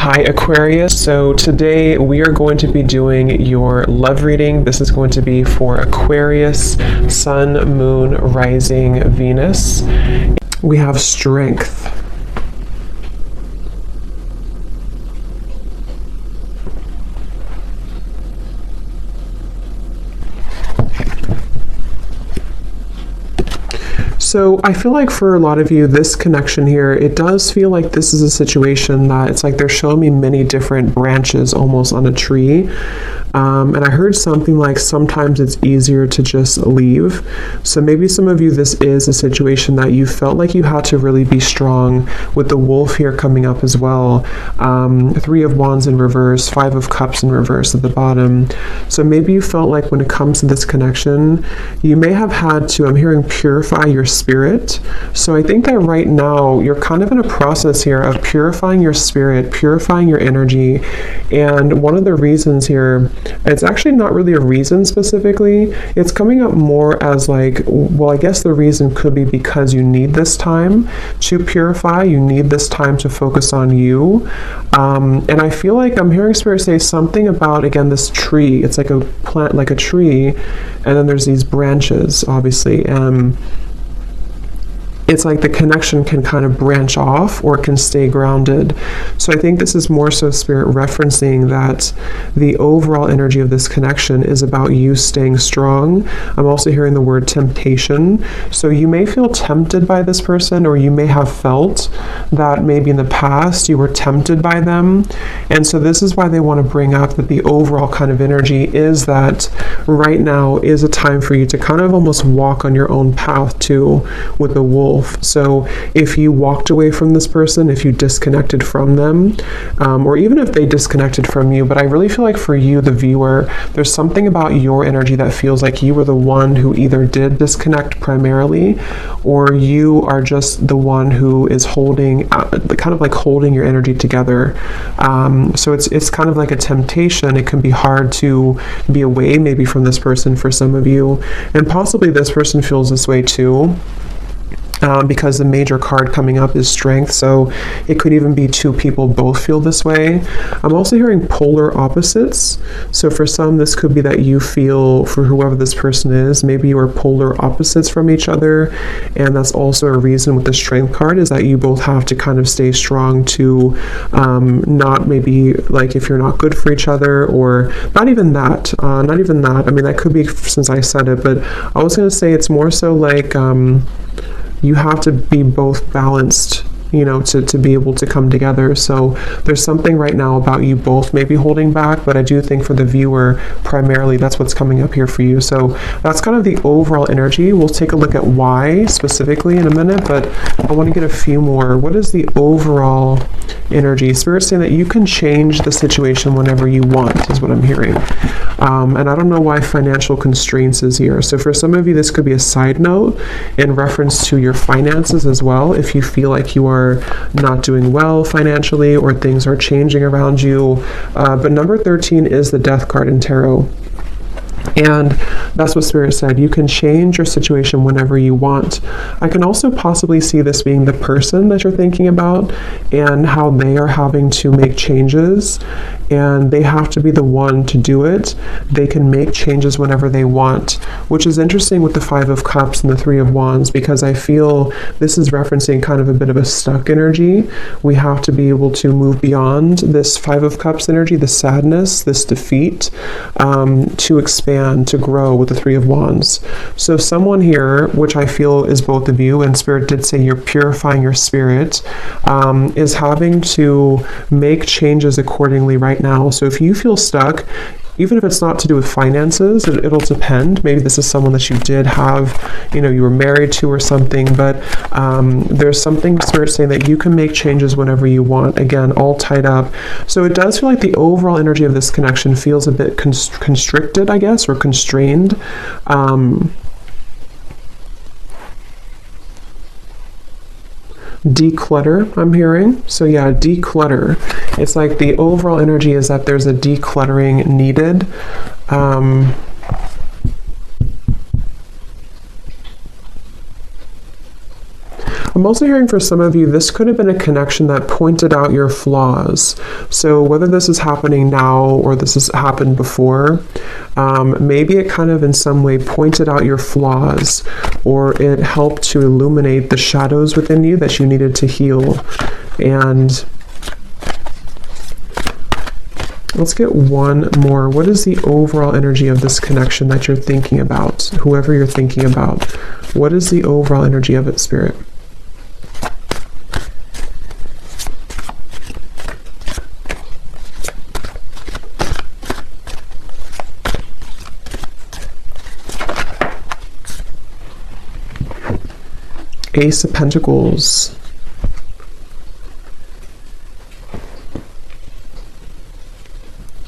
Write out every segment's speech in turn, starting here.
Hi Aquarius, so today we are going to be doing your love reading. This is going to be for Aquarius, Sun, Moon, Rising, Venus. We have strength. So I feel like for a lot of you, this connection here, it does feel like this is a situation that it's like they're showing me many different branches almost on a tree. And I heard something like sometimes it's easier to just leave. So maybe some of you, this is a situation that you felt like you had to really be strong, with the wolf here coming up as well. 3 of Wands in reverse, 5 of Cups in reverse at the bottom. So maybe you felt like when it comes to this connection, you may have had to, I'm hearing, purify your spirit. So I think that right now you're kind of in a process here of purifying your spirit, purifying your energy. And one of the reasons here, it's actually not really a reason specifically. It's coming up more as like, well, I guess the reason could be because you need this time to purify. You need this time to focus on you. And I feel like I'm hearing Spirit say something about, again, this tree. It's like a plant, like a tree, and then there's these branches, obviously. It's like the connection can kind of branch off or can stay grounded. So I think this is more so Spirit referencing that the overall energy of this connection is about you staying strong. I'm also hearing the word temptation. So you may feel tempted by this person, or you may have felt that maybe in the past you were tempted by them. And so this is why they want to bring up that the overall kind of energy is that right now is a time for you to kind of almost walk on your own path too, with the wolf. So if you walked away from this person, if you disconnected from them, or even if they disconnected from you, but I really feel like for you, the viewer, there's something about your energy that feels like you were the one who either did disconnect primarily, or you are just the one who is holding, kind of like holding your energy together. So it's kind of like a temptation. It can be hard to be away maybe from this person for some of you, and possibly this person feels this way too. Because the major card coming up is strength, so it could even be 2 people both feel this way. I'm also hearing polar opposites. So for some, this could be that you feel, for whoever this person is, maybe you are polar opposites from each other, and that's also a reason with the strength card, is that you both have to kind of stay strong to not maybe, like, if you're not good for each other, or not even that. I mean, that could be since I said it, but I was going to say it's more so like you have to be both balanced, you know, to be able to come together. So there's something right now about you both maybe holding back, but I do think for the viewer, primarily, that's what's coming up here for you. So that's kind of the overall energy. We'll take a look at why specifically in a minute, but I want to get a few more. What is the overall energy? Spirit's saying that you can change the situation whenever you want, is what I'm hearing. And I don't know why financial constraints is here. So for some of you, this could be a side note in reference to your finances as well. If you feel like you are not doing well financially, or things are changing around you. But number 13 is the Death card in tarot. And that's what Spirit said. You can change your situation whenever you want. I can also possibly see this being the person that you're thinking about, and how they are having to make changes, and they have to be the one to do it. They can make changes whenever they want, which is interesting with the 5 of Cups and the 3 of Wands, because I feel this is referencing kind of a bit of a stuck energy. We have to be able to move beyond this 5 of Cups energy, the sadness, this defeat, to expand, to grow with the 3 of Wands. So someone here, which I feel is both of you, and Spirit did say you're purifying your spirit, is having to make changes accordingly right now. So if you feel stuck, even if it's not to do with finances, it'll depend. Maybe this is someone that you did have, you know, you were married to or something, but there's something Spirit saying that you can make changes whenever you want. Again, all tied up. So it does feel like the overall energy of this connection feels a bit constricted, I guess, or constrained. Declutter, I'm hearing. So yeah, declutter. It's like the overall energy is that there's a decluttering needed. I'm also hearing for some of you, this could have been a connection that pointed out your flaws. So whether this is happening now or this has happened before, maybe it kind of in some way pointed out your flaws, or it helped to illuminate the shadows within you that you needed to heal. And let's get one more. What is the overall energy of this connection that you're thinking about? Whoever you're thinking about, what is the overall energy of it, Spirit? Ace of Pentacles.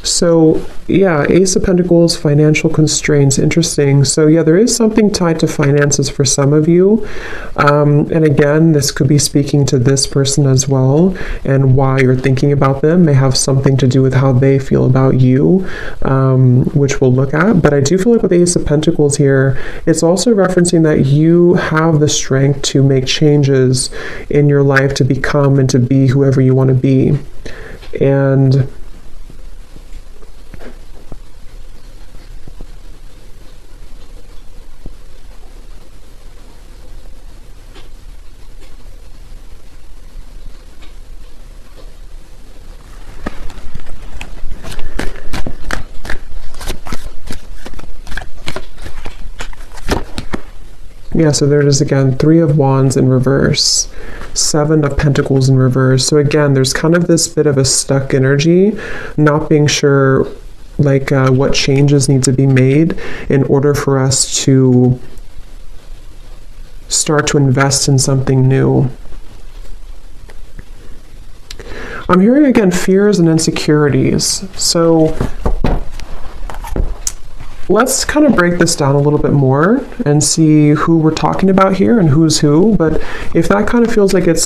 So yeah, Ace of Pentacles, financial constraints, interesting. So yeah, there is something tied to finances for some of you. And again, this could be speaking to this person as well, and why you're thinking about them may have something to do with how they feel about you, which we'll look at. But I do feel like with Ace of Pentacles here, it's also referencing that you have the strength to make changes in your life, to become and to be whoever you want to be. And yeah, so there it is again, 3 of Wands in reverse, 7 of Pentacles in reverse. So again, there's kind of this bit of a stuck energy, not being sure like what changes need to be made in order for us to start to invest in something new. I'm hearing again fears and insecurities. So let's kind of break this down a little bit more and see who we're talking about here and who's who. But if that kind of feels like it's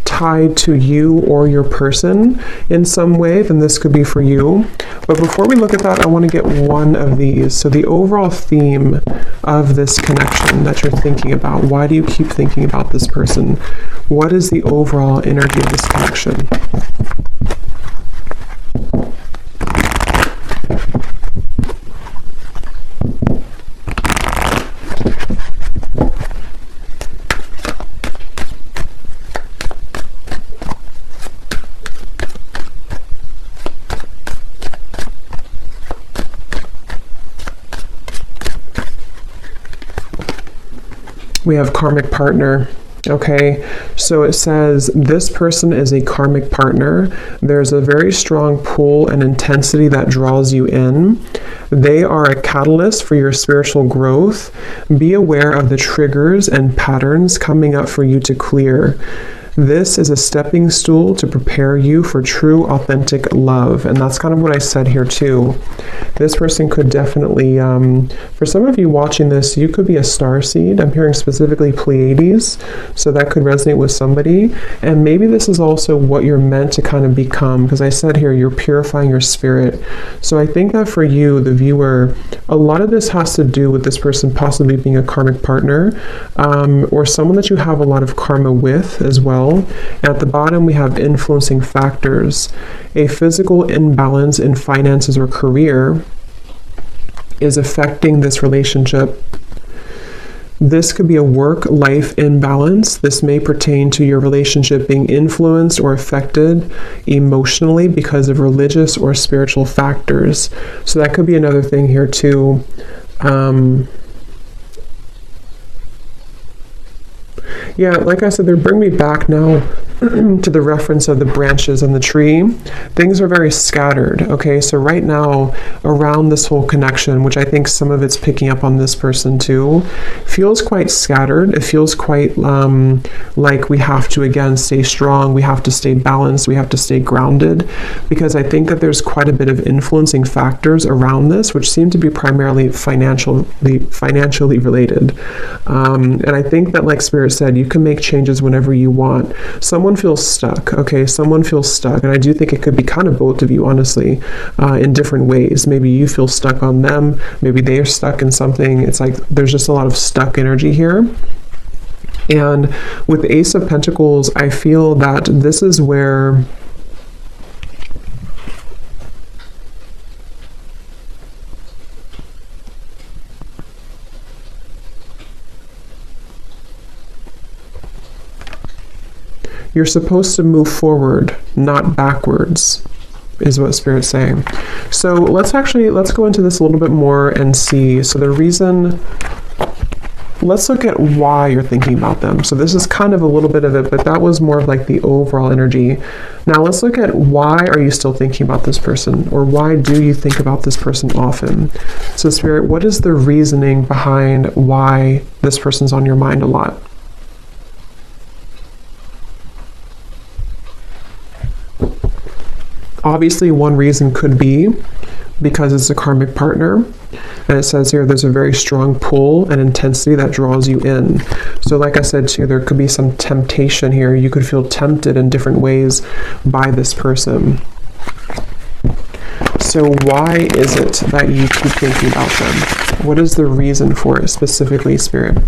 tied to you or your person in some way, then this could be for you. But before we look at that, I want to get one of these. So the overall theme of this connection that you're thinking about, why do you keep thinking about this person? What is the overall energy of this connection? We have karmic partner. Okay, so it says this person is a karmic partner. There's a very strong pull and intensity that draws you in. They are a catalyst for your spiritual growth. Be aware of the triggers and patterns coming up for you to clear. This is a stepping stool to prepare you for true, authentic love. And that's kind of what I said here too. This person could definitely, for some of you watching this, you could be a starseed. I'm hearing specifically Pleiades, so that could resonate with somebody. And maybe this is also what you're meant to kind of become, because I said here, you're purifying your spirit. So I think that for you, the viewer, a lot of this has to do with this person possibly being a karmic partner, or someone that you have a lot of karma with as well. At the bottom, we have influencing factors. A physical imbalance in finances or career is affecting this relationship. This could be a work-life imbalance. This may pertain to your relationship being influenced or affected emotionally because of religious or spiritual factors. So that could be another thing here too. Yeah, like I said, they bring me back now to the reference of the branches on the tree. Things are very scattered, okay? So right now, around this whole connection, which I think some of it's picking up on this person too, feels quite scattered. It feels quite like we have to, again, stay strong. We have to stay balanced. We have to stay grounded, because I think that there's quite a bit of influencing factors around this, which seem to be primarily financially related. And I think that, like Spirit said, you can make changes whenever you want. Someone feels stuck, okay? Someone feels stuck. And I do think it could be kind of both of you, honestly, in different ways. Maybe you feel stuck on them. Maybe they are stuck in something. It's like there's just a lot of stuck energy here. And with the Ace of Pentacles, I feel that this is where you're supposed to move forward, not backwards, is what Spirit's saying. So let's go into this a little bit more and see. So the reason, let's look at why you're thinking about them. So this is kind of a little bit of it, but that was more of like the overall energy. Now let's look at why are you still thinking about this person, or why do you think about this person often? So Spirit, what is the reasoning behind why this person's on your mind a lot? Obviously, one reason could be because it's a karmic partner. And it says here there's a very strong pull and intensity that draws you in. So like I said too, there could be some temptation here. You could feel tempted in different ways by this person. So why is it that you keep thinking about them? What is the reason for it specifically, Spirit?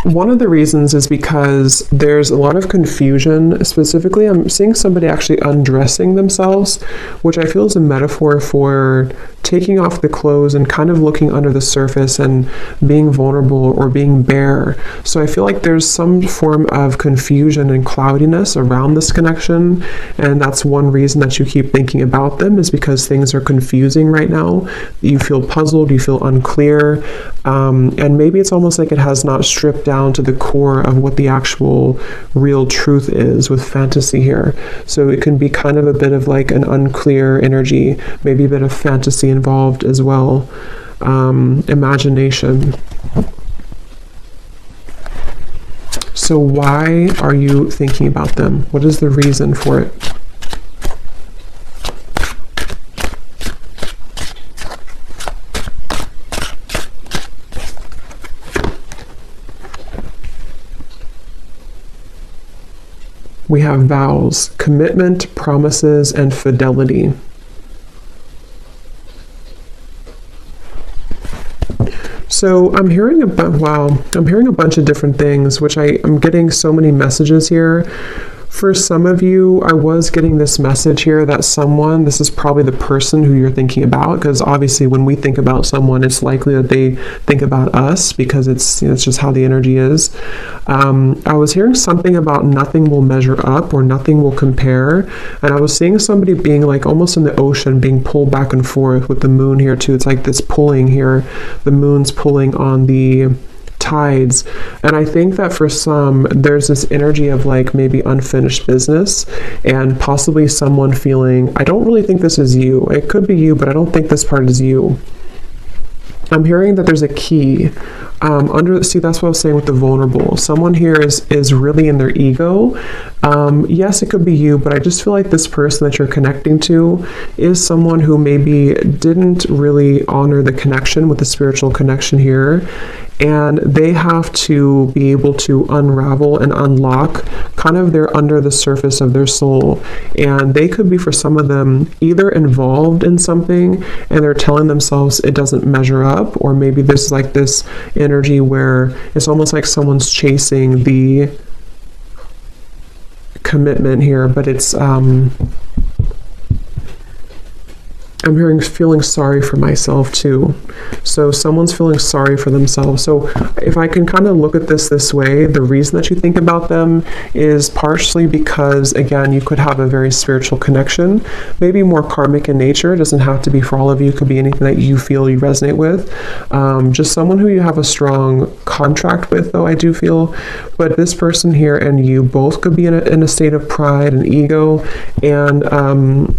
One of the reasons is because there's a lot of confusion. Specifically, I'm seeing somebody actually undressing themselves, which I feel is a metaphor for taking off the clothes and kind of looking under the surface and being vulnerable or being bare. So I feel like there's some form of confusion and cloudiness around this connection, and that's one reason that you keep thinking about them, is because things are confusing right now. You feel puzzled, you feel unclear, and maybe it's almost like it has not stripped down to the core of what the actual real truth is with fantasy here. So it can be kind of a bit of like an unclear energy, maybe a bit of fantasy involved as well, imagination. So why are you thinking about them? What is the reason for it? We have vows, commitment, promises, and fidelity. So I'm hearing I'm hearing a bunch of different things, which I'm getting so many messages here. For some of you, I was getting this message here that this is probably the person who you're thinking about, because obviously when we think about someone, it's likely that they think about us, because it's just how the energy is. I was hearing something about nothing will measure up or nothing will compare, and I was seeing somebody being like almost in the ocean, being pulled back and forth with the moon here too. It's like this pulling here. The moon's pulling on the tides, and I think that for some there's this energy of like maybe unfinished business, and possibly someone feeling, I don't really think this is you. It could be you, but I don't think this part is you. I'm hearing that there's a key see, that's what I was saying with the vulnerable. Someone here is really in their ego. Yes, it could be you, but I just feel like this person that you're connecting to is someone who maybe didn't really honor the connection with the spiritual connection here, and they have to be able to unravel and unlock kind of their under the surface of their soul. And they could be, for some of them, either involved in something and they're telling themselves it doesn't measure up, or maybe there's like this energy where it's almost like someone's chasing the commitment here, but it's I'm feeling sorry for myself too. So someone's feeling sorry for themselves. So if I can kind of look at this way, the reason that you think about them is partially because, again, you could have a very spiritual connection, maybe more karmic in nature. It doesn't have to be for all of you. It could be anything that you feel you resonate with. Just someone who you have a strong contract with, though, I do feel. But this person here and you both could be in a state of pride and ego, and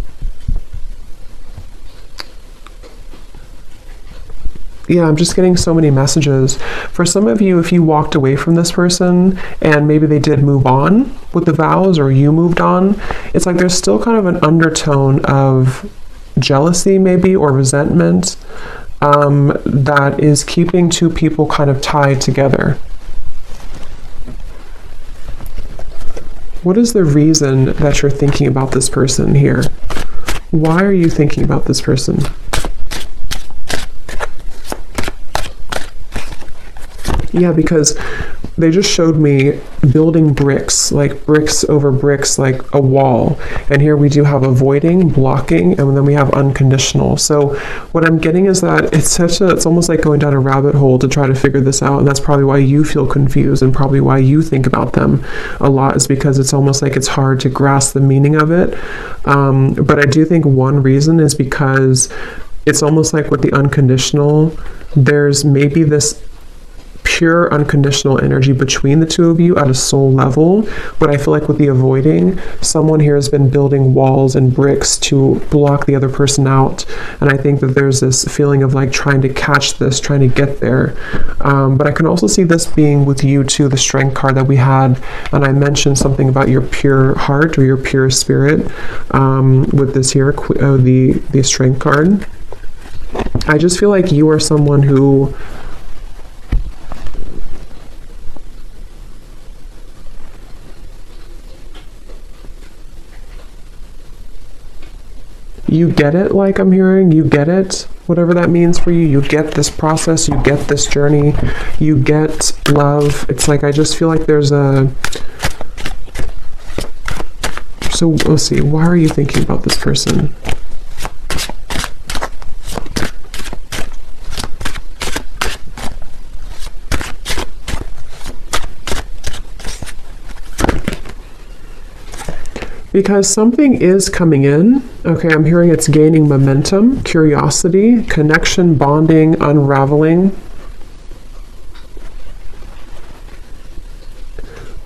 yeah, I'm just getting so many messages. For some of you, if you walked away from this person and maybe they did move on with the vows, or you moved on, it's like there's still kind of an undertone of jealousy maybe, or resentment, that is keeping two people kind of tied together. What is the reason that you're thinking about this person here? Why are you thinking about this person? Yeah, because they just showed me building bricks, like bricks over bricks, like a wall. And here we do have avoiding, blocking, and then we have unconditional. So what I'm getting is that it's almost like going down a rabbit hole to try to figure this out. And that's probably why you feel confused, and probably why you think about them a lot, is because it's almost like it's hard to grasp the meaning of it. But I do think one reason is because it's almost like with the unconditional, there's maybe this pure unconditional energy between the two of you at a soul level. But I feel like with the avoiding, someone here has been building walls and bricks to block the other person out. And I think that there's this feeling of like trying to catch this, trying to get there. But I can also see this being with you too, the strength card that we had. And I mentioned something about your pure heart or your pure spirit with this here, the strength card. I just feel like you are someone who you get it, like I'm hearing, you get it, whatever that means for you. You get this process, you get this journey, you get love. It's like, I just feel like there's a... So let's see, why are you thinking about this person? Because something is coming in. Okay, I'm hearing it's gaining momentum, curiosity, connection, bonding, unraveling.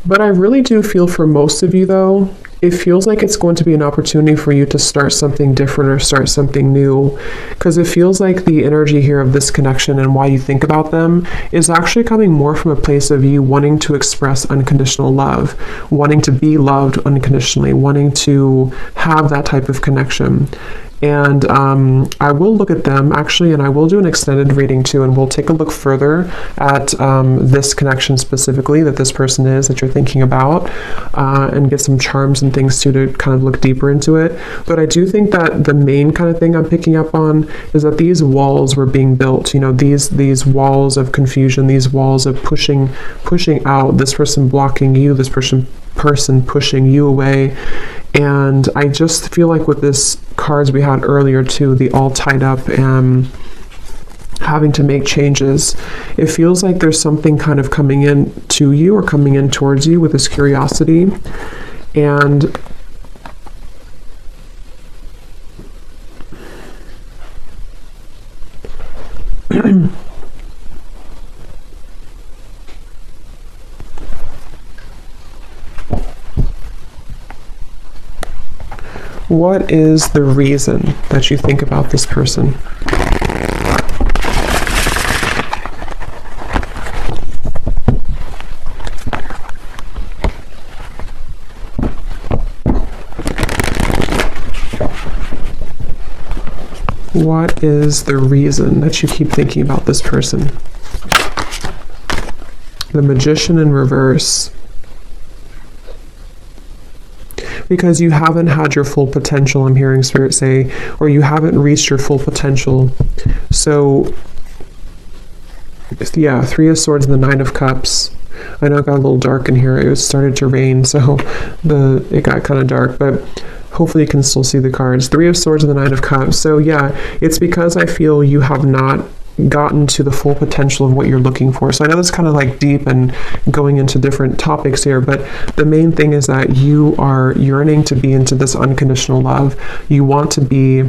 But I really do feel for most of you though, it feels like it's going to be an opportunity for you to start something different or start something new, because it feels like the energy here of this connection and why you think about them is actually coming more from a place of you wanting to express unconditional love, wanting to be loved unconditionally, wanting to have that type of connection. And I will look at them actually, and I will do an extended reading too, and we'll take a look further at this connection specifically that this person is that you're thinking about, and get some charms and things too to kind of look deeper into it. But I do think that the main kind of thing I'm picking up on is that these walls were being built, you know, these walls of confusion, these walls of pushing out, this person blocking you, this person pushing you away. And I just feel like with this cards we had earlier too, the all tied up and having to make changes, it feels like there's something kind of coming in to you or coming in towards you with this curiosity. And what is the reason that you think about this person? What is the reason that you keep thinking about this person? The Magician in reverse. Because you haven't had your full potential, I'm hearing Spirit say, or you haven't reached your full potential. So, yeah, Three of Swords and the Nine of Cups. I know it got a little dark in here. It started to rain, so it got kind of dark, but hopefully you can still see the cards. Three of Swords and the Nine of Cups. So yeah, it's because I feel you have not gotten to the full potential of what you're looking for. So I know that's kind of like deep and going into different topics here, but the main thing is that you are yearning to be into this unconditional love. You want to be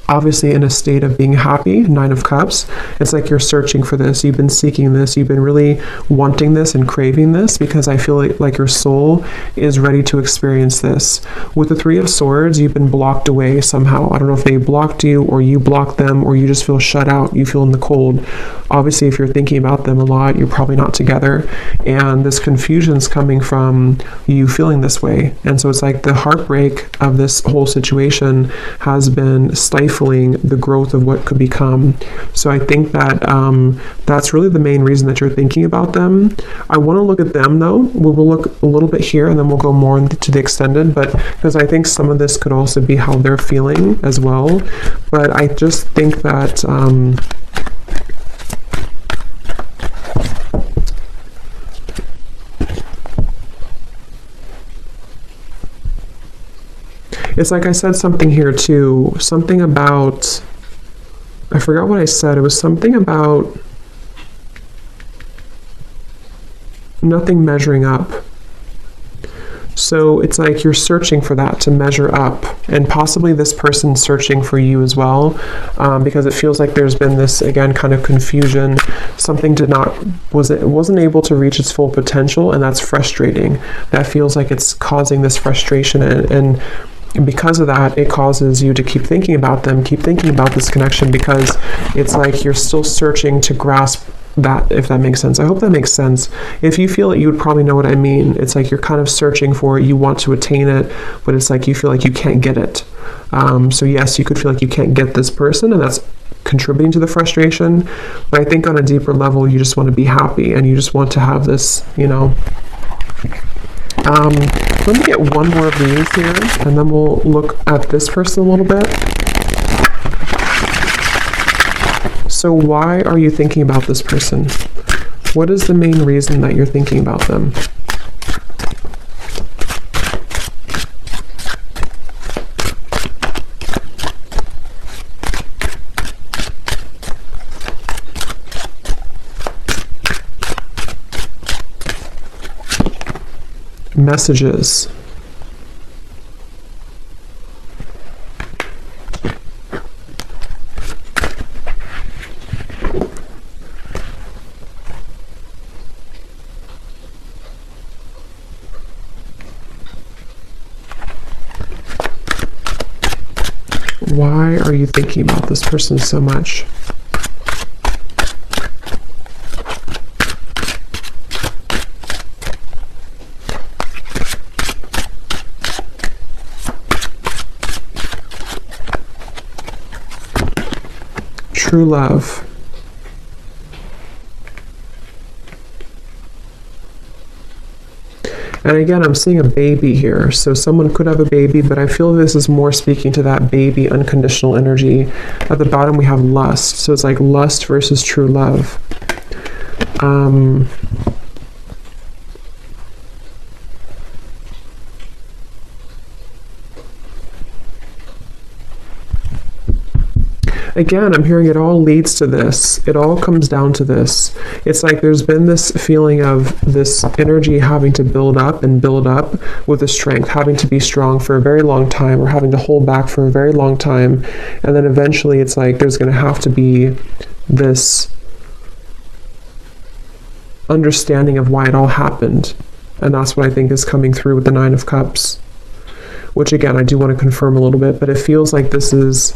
obviously in a state of being happy, Nine of Cups. It's like you're searching for this. You've been seeking this. You've been really wanting this and craving this, because I feel like your soul is ready to experience this. With the Three of Swords, you've been blocked away somehow. I don't know if they blocked you or you blocked them, or you just feel shut out. You feel in the cold. Obviously, if you're thinking about them a lot, you're probably not together. And this confusion is coming from you feeling this way. And so it's like the heartbreak of this whole situation has been stifled stifling the growth of what could become. So I think that that's really the main reason that you're thinking about them. I want to look at them though. We will look a little bit here and then we'll go more into the extended, but because I think some of this could also be how they're feeling as well. But I just think that it's like I said something here too, something about, I forgot what I said. It was something about nothing measuring up. So it's like you're searching for that to measure up, and possibly this person's searching for you as well, because it feels like there's been this, again, kind of confusion. Something wasn't able to reach its full potential, and that's frustrating. That feels like it's causing this frustration, and because of that, it causes you to keep thinking about them, keep thinking about this connection, because it's like you're still searching to grasp that, if that makes sense. I hope that makes sense. If you feel it, you would probably know what I mean. It's like you're kind of searching for it, you want to attain it, but it's like you feel like you can't get it. So yes, you could feel like you can't get this person, and that's contributing to the frustration. But I think on a deeper level, you just want to be happy, and you just want to have this, you know. Let me get one more of these here, and then we'll look at this person a little bit. So why are you thinking about this person? What is the main reason that you're thinking about them? Messages. Why are you thinking about this person so much? True love. And again, I'm seeing a baby here. So someone could have a baby, but I feel this is more speaking to that baby unconditional energy. At the bottom, we have lust. So it's like lust versus true love. Again, I'm hearing it all leads to this. It all comes down to this. It's like there's been this feeling of this energy having to build up and build up with the strength, having to be strong for a very long time, or having to hold back for a very long time. And then eventually it's like there's going to have to be this understanding of why it all happened. And that's what I think is coming through with the Nine of Cups. Which again, I do want to confirm a little bit, but it feels like this is...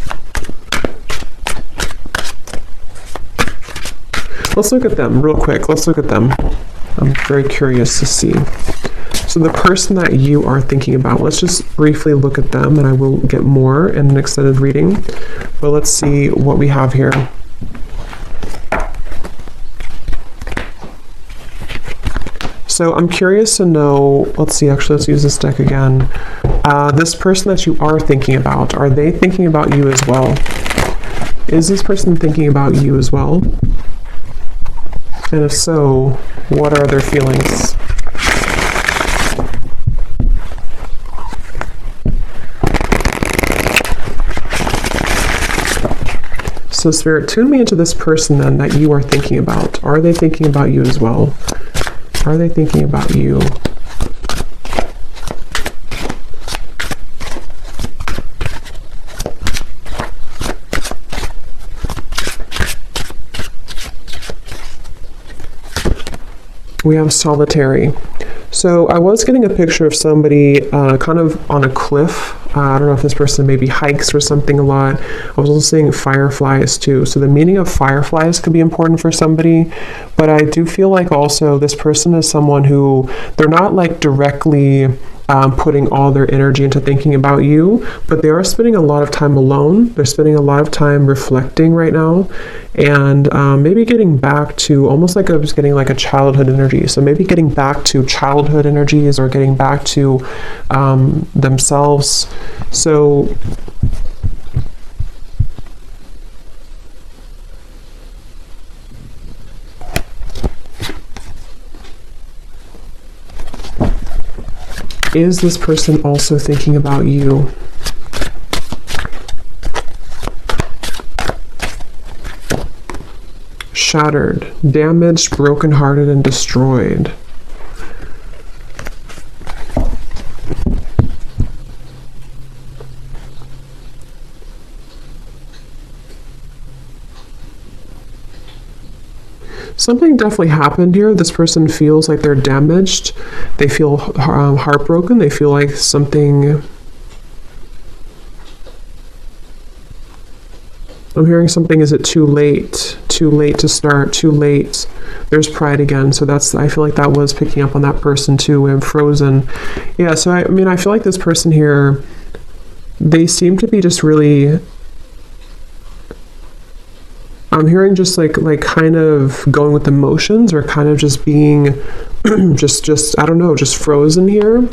Let's look at them real quick. Let's look at them. I'm very curious to see. So the person that you are thinking about, let's just briefly look at them, and I will get more in an extended reading. But let's see what we have here. So I'm curious to know, let's see, actually, let's use this deck again. This person that you are thinking about, are they thinking about you as well? Is this person thinking about you as well? And if so, what are their feelings? So Spirit, tune me into this person then that you are thinking about. Are they thinking about you as well? Are they thinking about you? We have solitary. So I was getting a picture of somebody kind of on a cliff. I don't know if this person maybe hikes or something a lot. I was also seeing fireflies too. So the meaning of fireflies could be important for somebody. But I do feel like also this person is someone who, they're not like directly putting all their energy into thinking about you, but they are spending a lot of time alone. They're spending a lot of time reflecting right now, and maybe getting back to almost like I was getting like a childhood energy. So maybe getting back to childhood energies or getting back to themselves. So is this person also thinking about you? Shattered, damaged, brokenhearted, and destroyed. Something definitely happened here. This person feels like they're damaged. They feel heartbroken. They feel like something... I'm hearing something, is it too late? Too late to start, too late. There's pride again. So that's, I feel like that was picking up on that person too. I'm frozen. Yeah, so I mean, I feel like this person here, they seem to be just really... I'm hearing just like kind of going with emotions, or kind of just being just I don't know, just frozen here.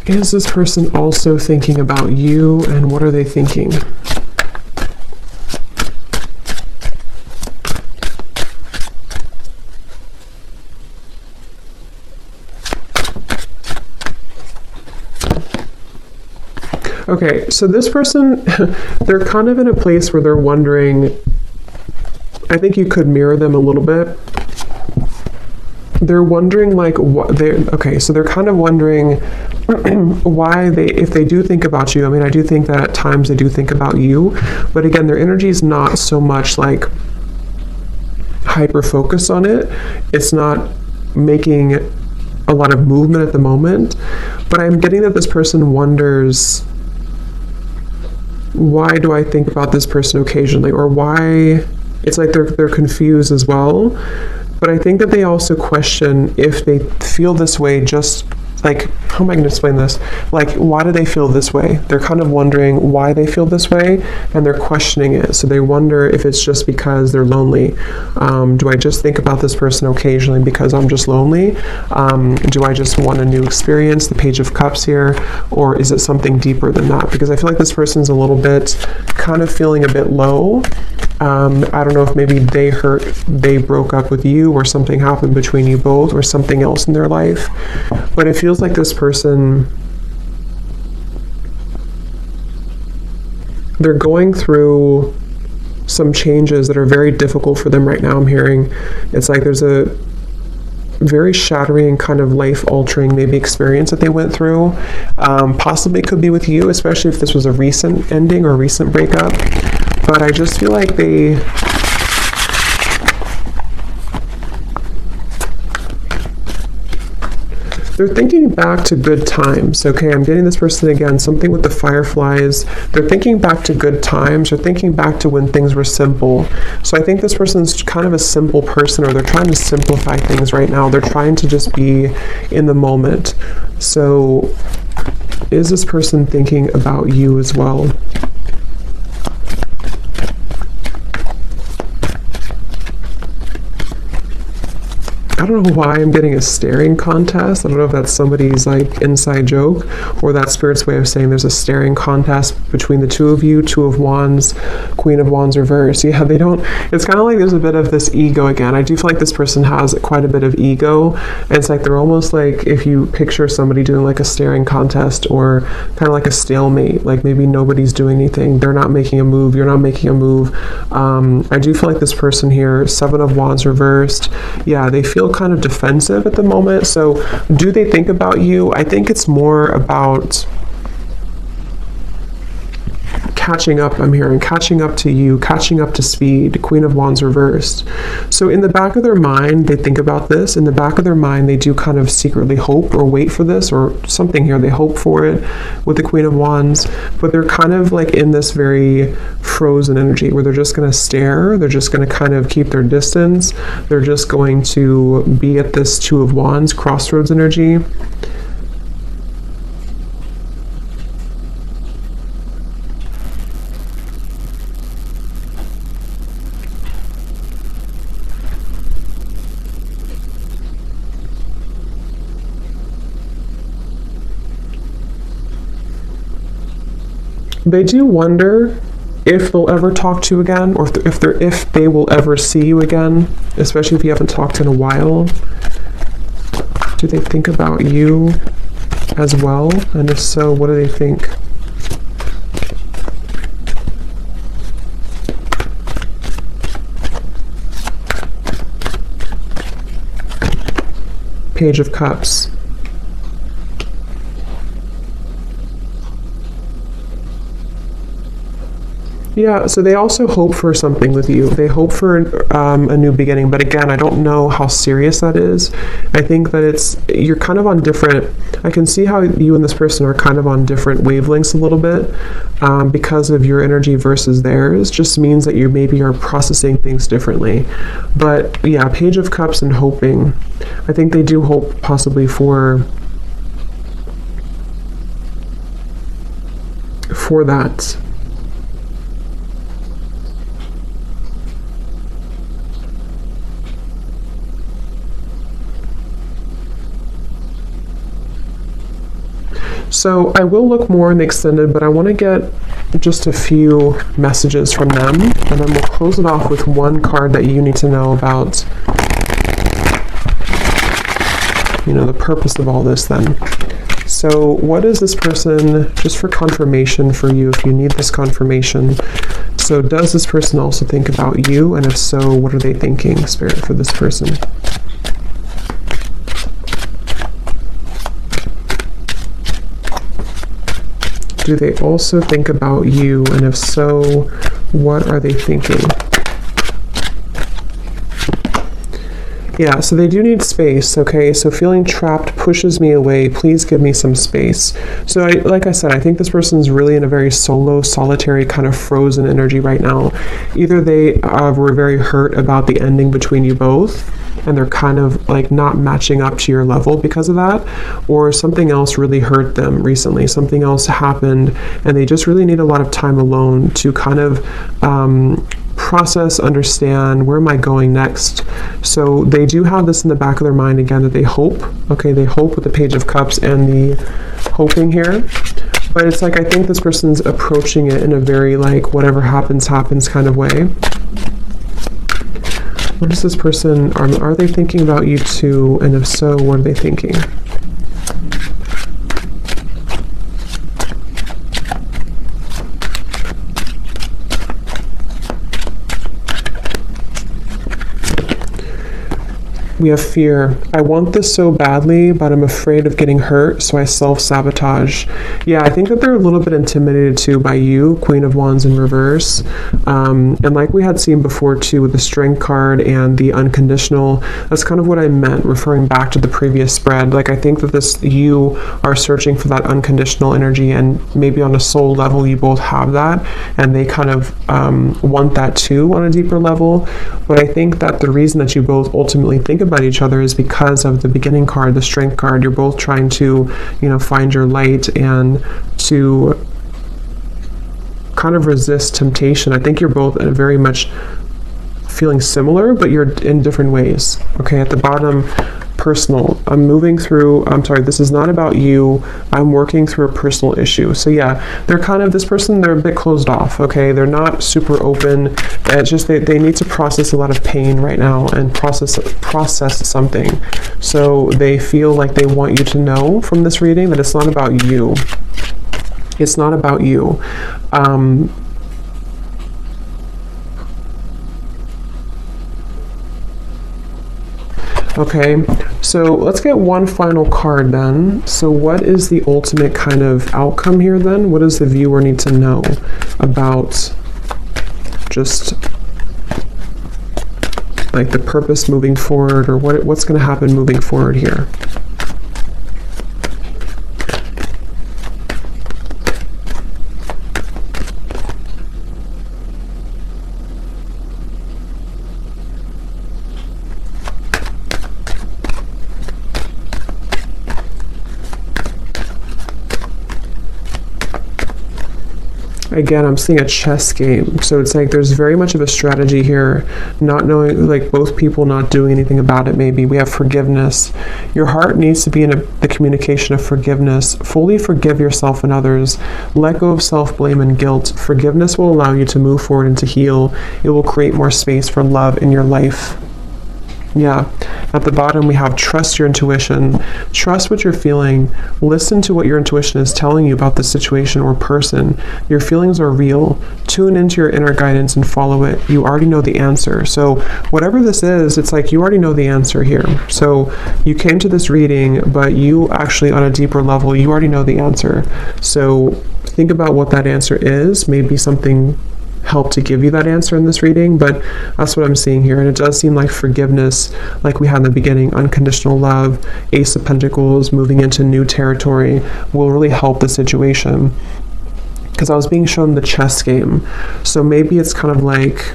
Is this person also thinking about you, and what are they thinking? Okay, so this person, they're kind of in a place where they're wondering, I think you could mirror them a little bit. They're wondering like what they, okay, so they're kind of wondering why they, if they do think about you, I mean, I do think that at times they do think about you, but again, their energy is not so much like hyper focused on it. It's not making a lot of movement at the moment, but I'm getting that this person wonders, why do I think about this person occasionally, or why, it's like they're confused as well. But I think that they also question if they feel this way, just like, how am I going to explain this? Like, why do they feel this way? They're kind of wondering why they feel this way, and they're questioning it. So they wonder if it's just because they're lonely. Do I just think about this person occasionally because I'm just lonely? Do I just want a new experience, the Page of Cups here? Or is it something deeper than that? Because I feel like this person's a little bit kind of feeling a bit low. I don't know if maybe they broke up with you, or something happened between you both, or something else in their life. But it feels like this person, they're going through some changes that are very difficult for them right now. I'm hearing it's like there's a very shattering, kind of life-altering maybe experience that they went through. Possibly could be with you, especially if this was a recent ending or a recent breakup. But I just feel like they're thinking back to good times. Okay, I'm getting this person again, something with the fireflies. They're thinking back to good times. They're thinking back to when things were simple. So I think this person's kind of a simple person, or they're trying to simplify things right now. They're trying to just be in the moment. So is this person thinking about you as well? I don't know why I'm getting a staring contest. I don't know if that's somebody's like inside joke, or that Spirit's way of saying there's a staring contest between the two of you. Two of Wands, Queen of Wands reverse. Yeah, they don't, it's kind of like there's a bit of this ego again. I do feel like this person has quite a bit of ego. And it's like they're almost like, if you picture somebody doing like a staring contest, or kind of like a stalemate, like maybe nobody's doing anything. They're not making a move. You're not making a move. I do feel like this person here, Seven of Wands reversed. Yeah, they feel kind of defensive at the moment. So do they think about you? I think it's more about catching up, I'm hearing, catching up to you, catching up to speed, Queen of Wands reversed. So in the back of their mind, they think about this. In the back of their mind, they do kind of secretly hope or wait for this or something here. They hope for it with the Queen of Wands, but they're kind of like in this very frozen energy where they're just going to stare. They're just going to kind of keep their distance. They're just going to be at this Two of Wands crossroads energy. They do wonder if they'll ever talk to you again, or if they will ever see you again, especially if you haven't talked in a while. Do they think about you as well? And if so, what do they think? Page of Cups. Yeah, so they also hope for something with you. They hope for a new beginning, but again, I don't know how serious that is. I think that you're kind of on different, I can see how you and this person are kind of on different wavelengths a little bit because of your energy versus theirs. Just means that you maybe are processing things differently. But yeah, Page of Cups and hoping. I think they do hope possibly for that. So I will look more in the extended, but I want to get just a few messages from them, and then we'll close it off with one card that you need to know about, the purpose of all this then. So what is this person, just for confirmation for you, if you need this confirmation, so does this person also think about you? And if so, what are they thinking, Spirit, for this person? Do they also think about you? And if so, what are they thinking? Yeah, so they do need space, okay? So feeling trapped pushes me away. Please give me some space. So like I said, I think this person's really in a very solo, solitary, kind of frozen energy right now. Either they were very hurt about the ending between you both, and they're kind of like not matching up to your level because of that, or something else really hurt them recently. Something else happened, and they just really need a lot of time alone to kind of process, understand, where am I going next? So they do have this in the back of their mind again, that they hope. Okay, they hope with the Page of Cups and the hoping here. But it's like, I think this person's approaching it in a very like, whatever happens, happens kind of way. What is this person, are they thinking about you too? And if so, what are they thinking? We have fear. I want this so badly, but I'm afraid of getting hurt, so I self-sabotage. Yeah, I think that they're a little bit intimidated too by you, Queen of Wands in reverse. And like we had seen before too with the Strength card and the unconditional, that's kind of what I meant, referring back to the previous spread. Like I think that you are searching for that unconditional energy, and maybe on a soul level you both have that, and they kind of want that too on a deeper level. But I think that the reason that you both ultimately think about each other is because of the beginning card, the Strength card. You're both trying to, find your light and to kind of resist temptation. I think you're both very much feeling similar, but you're in different ways. Okay, at the bottom, personal. This is not about you. I'm working through a personal issue. So yeah, they're a bit closed off, okay? They're not super open. It's just they need to process a lot of pain right now and process something. So they feel like they want you to know from this reading that it's not about you. It's not about you. Okay, so let's get one final card then. So what is the ultimate kind of outcome here then? What does the viewer need to know? about just like the purpose moving forward, or what's going to happen moving forward here. Again, I'm seeing a chess game. So it's like there's very much of a strategy here, not knowing, like both people not doing anything about it maybe. We have forgiveness. Your heart needs to be in the communication of forgiveness. Fully forgive yourself and others. Let go of self-blame and guilt. Forgiveness will allow you to move forward and to heal. It will create more space for love in your life. Yeah. At the bottom, we have trust your intuition. Trust what you're feeling. Listen to what your intuition is telling you about the situation or person. Your feelings are real. Tune into your inner guidance and follow it. You already know the answer. So whatever this is, it's like you already know the answer here. So you came to this reading, but you actually, on a deeper level, you already know the answer. So think about what that answer is. Maybe something help to give you that answer in this reading, but that's what I'm seeing here. And it does seem like forgiveness, like we had in the beginning, unconditional love, Ace of Pentacles, moving into new territory, will really help the situation. Because I was being shown the chess game. So maybe it's kind of like,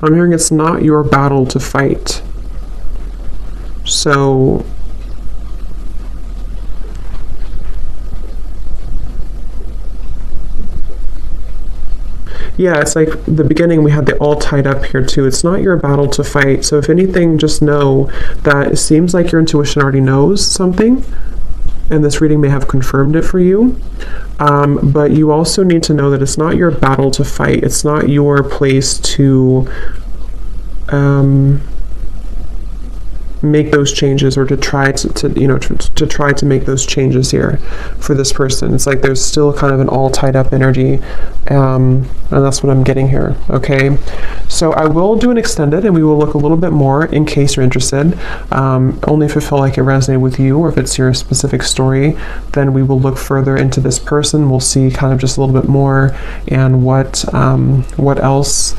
I'm hearing it's not your battle to fight. So yeah, it's like the beginning, we had the all tied up here too. It's not your battle to fight. So if anything, just know that it seems like your intuition already knows something, and this reading may have confirmed it for you. But you also need to know that it's not your battle to fight. It's not your place to make those changes, or to try to try to make those changes here for this person. It's like there's still kind of an all tied up energy, and that's what I'm getting here. Okay, so I will do an extended, and we will look a little bit more in case you're interested. Only if it felt like it resonated with you, or if it's your specific story, then we will look further into this person. We'll see kind of just a little bit more, and what else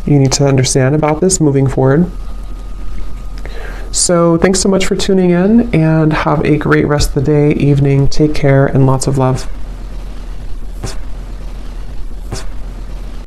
you need to understand about this moving forward. So thanks so much for tuning in, and have a great rest of the day, evening. Take care, and lots of love.